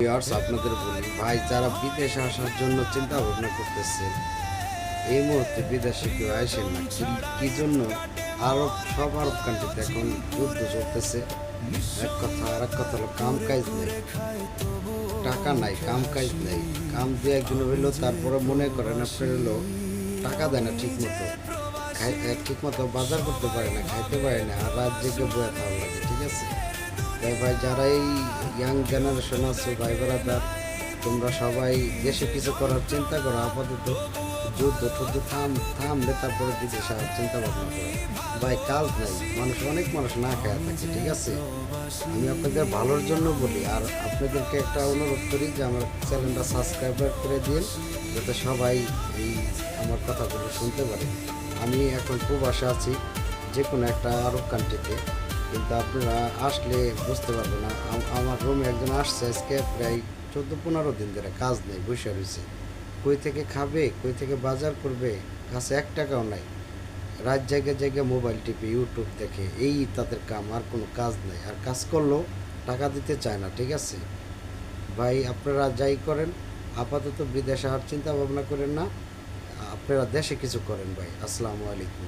Viewers, আপনাদের বলি ভাই, যারা বিদেশে আসার জন্য চিন্তা ভাবনা করতেছেন, এই মুহূর্তে বিদেশে কেউ আসেন না। কি জন্য? সব আরব কান্ট্রিতে এখন যুদ্ধ চলতেছে। এক কথা, আর এক কথা হলো কাম কাজ নেই, টাকা নাই, কাম কাজ নেই। কাম দিয়ে একজন হইলো, তারপরে মনে করেন আপনার হলো টাকা দেয় না ঠিক মতো, ঠিক মতো বাজার করতে পারে না, খাইতে পারে না, আর রাত জেগে বয়ে থাকা লাগে। ঠিক আছে তাই ভাই, যারা এই ইয়াং জেনারেশন আছে ভাই ব্রাদার, তোমরা সবাই দেশে কিছু করার চিন্তা করো। আপাতত যুদ্ধ টুদ্ধ থামলে তারপরে বিদেশে আসার চিন্তা ভাবনা করো। ভাই কাজ নাই, অনেক মানুষ না খায় থাকে। ঠিক আছে, আমি আপনাদের ভালোর জন্য বলি, আর আপনাদেরকে একটা অনুরোধ করি যে আমার চ্যানেলটা সাবস্ক্রাইব করে দিন, যাতে সবাই এই আমার কথাগুলো শুনতে পারে। আমি এখন প্রবাসে আছি, যে কোনো একটা আরব কান্ট্রিতে, কিন্তু আপনারা আসলে বুঝতে পারবেন না। আমার রুমে একজন আসছে আজকে প্রায় 14-15 দিন ধরে, কাজ নেই, বসে রয়েছে। কই থেকে খাবে, কই থেকে বাজার করবে, কাছে 1 টাকাও নাই। রাত জায়গায় জায়গায় মোবাইল টিপে ইউটিউব দেখে, এই তাদের কাম, আর কোনো কাজ নেই। আর কাজ করলেও টাকা দিতে চায় না। ঠিক আছে ভাই, আপনারা যাই করেন, আপাতত বিদেশে আর চিন্তা ভাবনা করেন না, আপনারা দেশে কিছু করেন ভাই। আসসালামু আলাইকুম।